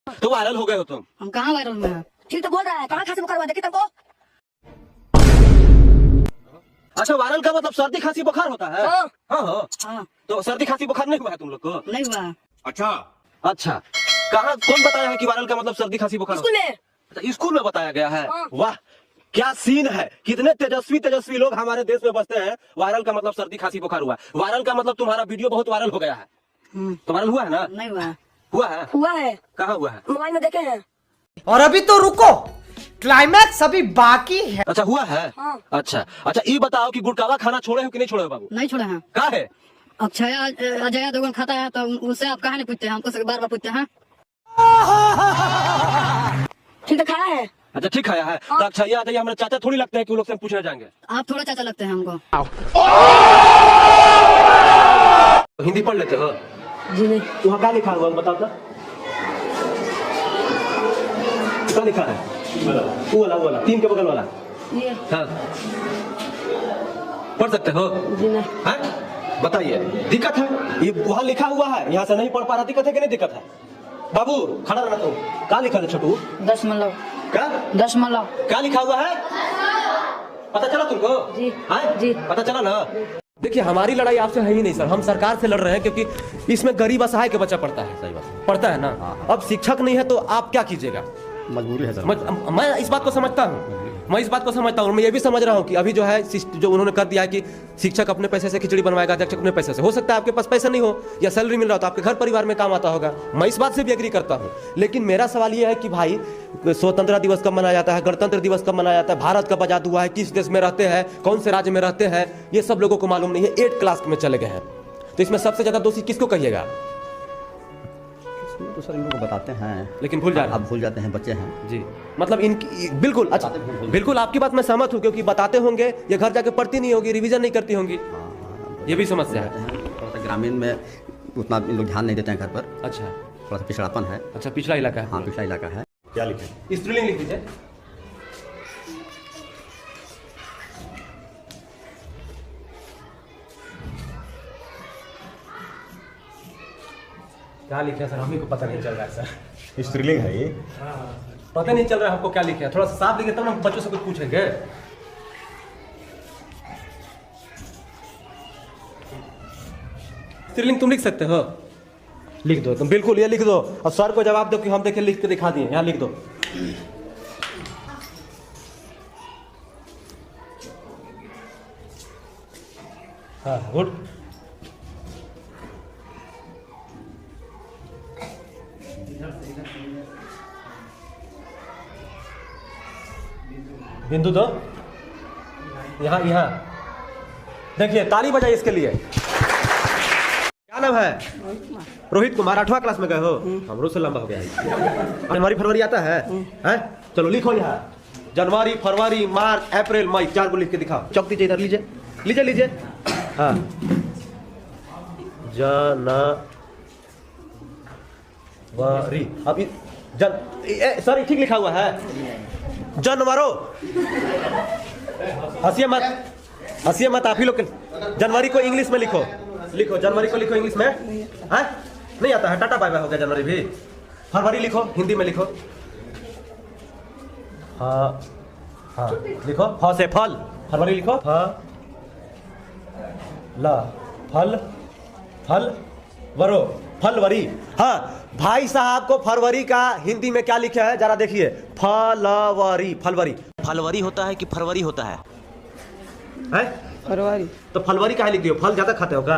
तो वायरल हो गए हो तुम। हम कहाँ वायरल में हैं? ठीक तो बोल रहा है, कहाँ खांसी बुखार हुआ देखी तुमको? अच्छा, वायरल का मतलब सर्दी खांसी बुखार होता है? हाँ। हाँ। हाँ, तो सर्दी खांसी बुखार नहीं हुआ है तुम लोग को? नहीं हुआ है। अच्छा, कहाँ कौन बताया है कि वायरल का मतलब सर्दी खांसी बुखार स्कूल में। अच्छा, स्कूल में बताया गया है। हाँ। वाह, क्या सीन है। कितने तेजस्वी तेजस्वी लोग हमारे देश में बसते हैं। वायरल का मतलब सर्दी खांसी बुखार हुआ। वायरल का मतलब तुम्हारा वीडियो बहुत वायरल हो गया है। तो वायरल हुआ है ना? नहीं हुआ है। हुआ है। हुआ है, कहाँ हुआ है? मोबाइल में देखे हैं। और अभी तो रुको, क्लाइमैक्स अभी बाकी है। अच्छा, हुआ है। हाँ। अच्छा, ये बताओ कि गुटकावा खाना छोड़े हो कि नहीं छोड़े हो बाबू? नहीं छोड़े हैं। कहा है? अक्षय अजय देवगन खाता है तो उससे आप कहा नहीं पूछते हैं? हमको से बार बार पूछते हैं। ठीक तो खाया है। अच्छा, ठीक खाया है। तो अच्छा, ये आजाइए, हमारे चाचा थोड़ी लगते हैं कि वो लोग से हम पूछने जाएंगे। आप थोड़ा चाचा लगते हैं हमको। हिंदी पढ़ लेते हो? जी नहीं। वहाँ क्या लिखा हुआ बताओ तो? क्या लिखा है? वो वाला 3 के बगल वाला। ये हाँ, पढ़ सकते हो? जी नहीं। हाँ, बताइए। दिक्कत है? ये वहाँ लिखा हुआ है, यहाँ से नहीं पढ़ पा रहा। दिक्कत है कि नहीं दिक्कत है? बाबू खड़ा रहना तुम। क्या लिखा है छोटू? दशमलव। क्या? दशमलव। क्या लिखा हुआ है? पता चला तुमको? जी। हाँ? जी। पता चला ना? देखिए, हमारी लड़ाई आपसे है ही नहीं सर। हम सरकार से लड़ रहे हैं क्योंकि इसमें गरीब असहाय के बच्चा पढ़ता है। सही बात पढ़ता है ना। अब शिक्षक नहीं है तो आप क्या कीजिएगा? मजबूरी है सर। मैं इस बात को समझता हूँ। मैं ये भी समझ रहा हूँ कि अभी जो है जो उन्होंने कर दिया है कि शिक्षक अपने पैसे से खिचड़ी बनवाएगा, शिक्षक अपने पैसे से। हो सकता है आपके पास पैसा नहीं हो या सैलरी मिल रहा हो तो आपके घर परिवार में काम आता होगा। मैं इस बात से भी एग्री करता हूँ। लेकिन मेरा सवाल ये है कि भाई, स्वतंत्रता दिवस कब मनाया जाता है, गणतंत्र दिवस कब मनाया जाता है, भारत कब आजाद हुआ है, किस देश में रहते हैं, कौन से राज्य में रहते हैं, ये सब लोगों को मालूम नहीं है। 8 क्लास में चले गए हैं। तो इसमें सबसे ज्यादा दोषी किसको कहिएगा? तो सर इनको बताते हैं लेकिन भूल जाते हैं। आप भूल जाते हैं, बच्चे हैं जी, मतलब इनकी बिल्कुल। अच्छा, बिल्कुल आपकी बात मैं सहमत हूँ क्योंकि बताते होंगे, ये घर जाके पढ़ती नहीं होगी, रिवीजन नहीं करती होंगी। ये भी समस्या है। थोड़ा सा ग्रामीण में उतना लोग ध्यान नहीं देते हैं घर पर। अच्छा, थोड़ा सा पिछड़ापन है। अच्छा, पिछड़ा इलाका है। हाँ, पिछड़ा इलाका है। क्या लिखे? स्त्रीलिंग लिख दीजिए। क्या लिखे सर? हमें को पता नहीं चल रहा है सर। स्त्रीलिंग है ये। पता नहीं चल रहा है हमको क्या लिखे है। थोड़ा सा साफ लिखे तब ना बच्चों से कुछ पूछेंगे। स्त्रीलिंग तुम लिख सकते हो? लिख दो तुम, बिल्कुल ये लिख दो और सर को जवाब दो कि हम देखे लिख के दिखा दिए। यहाँ लिख दो। हाँ, गुड। बिंदु दो। यहाँ देखिए, ताली बजाइए इसके लिए। क्या नाम है? रोहित कुमार। 8वां क्लास में गए हो? हमरो से लंबा हो गया है। जनवरी फरवरी आता है? हैं? चलो लिखो यहाँ। जनवरी फरवरी मार्च अप्रैल मई, 4 को लिख के दिखाओ। चौक दीजिए इधर, लीजिए। हाँ, जनवरी। अभी सर ठीक लिखा हुआ है। जनवरो। हंसिए मत आप ही लोग। जनवरी को इंग्लिश में लिखो। जनवरी को लिखो इंग्लिश में। हाँ, नहीं आता है? टाटा बाय बाय हो गया जनवरी भी। फरवरी लिखो, हिंदी में लिखो। हाँ, लिखो। फ से फल। फरवरी लिखो। वरो, फलवरी। हाँ भाई साहब को फरवरी का हिंदी में क्या लिखा है जरा देखिए। फलवरी होता है कि फरवरी होता है? फरवरी। तो फलवरी काहे लिख दियो? फल ज्यादा खाते हो क्या?